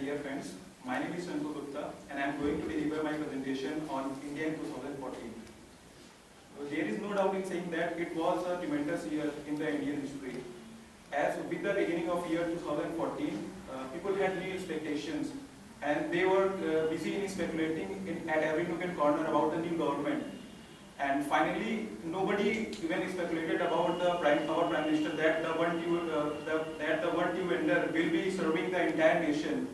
dear friends. My name is Sanku Gupta and I am going to deliver my presentation on India in 2014. There is no doubt in saying that it was a tremendous year in the Indian history. As with the beginning of year 2014, people had new expectations and they were busy in speculating at every nook and corner about the new government. And finally, nobody even speculated about our Prime Minister that the one team vendor will be serving the entire nation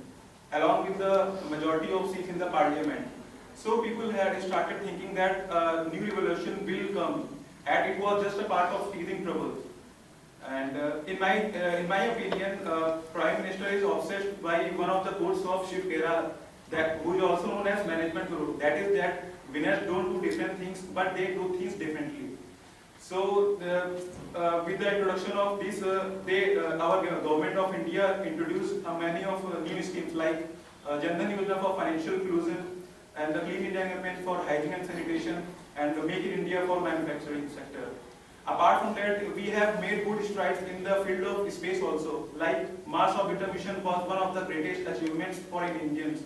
along with the majority of seats in the parliament. So people had started thinking that new revolution will come, and it was just a part of teasing trouble. And in my opinion, Prime Minister is obsessed by one of the quotes of Shiv Khera, that who is also known as management guru. That is that winners don't do different things, but they do things differently. So, with the introduction of this, our government of India introduced many of new schemes like Jan Dhan Yojana for financial inclusion, and the Clean India campaign for hygiene and sanitation, and the Make in India for manufacturing sector. Apart from that, we have made good strides in the field of space also. Like Mars Orbiter mission was one of the greatest achievements for Indians,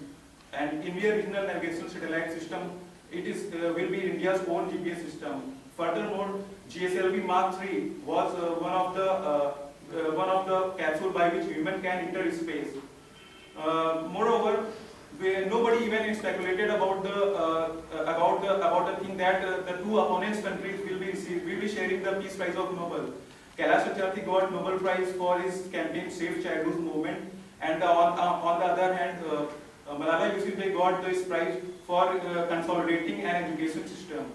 and India Regional Navigation Satellite System, it is will be India's own GPS system. Furthermore, GSLV Mark III was one of the capsule by which human can enter space. Moreover, nobody even speculated about the thing that the two opponents countries will be sharing the Peace Prize of Nobel. Kailash Satyarthi got Nobel Prize for his campaign Safe Childhood Movement, and on the other hand, Malala Yousafzai got this prize for consolidating an education system.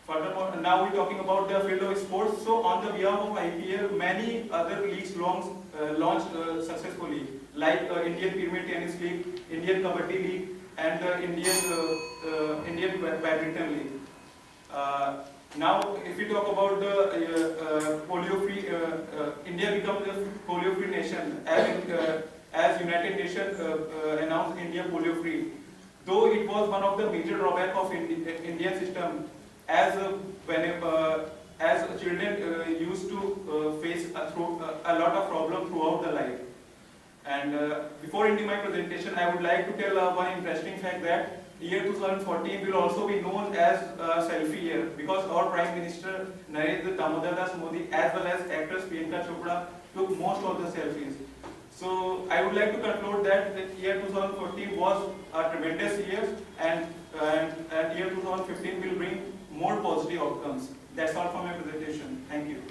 Furthermore, now we're talking about the field of sports. So on the behalf of IPL, many other leagues launched successfully, like Indian Pyramid Tennis League, Indian Kabaddi League, and the Indian Badminton League. Now, if we talk about the polio-free, India becomes a polio-free nation as United Nations announced India polio-free. Though it was one of the major drawbacks of Indian system, as children used to face a lot of problems throughout the life. And before ending my presentation, I would like to tell one interesting fact that year 2014 will also be known as selfie year, because our Prime Minister Narendra Damodar Das Modi as well as actress Priyanka Chopra took most of the selfies. So I would like to conclude that the year 2014 was a tremendous year, and year 2015 will bring more positive outcomes. That's all for my presentation. Thank you.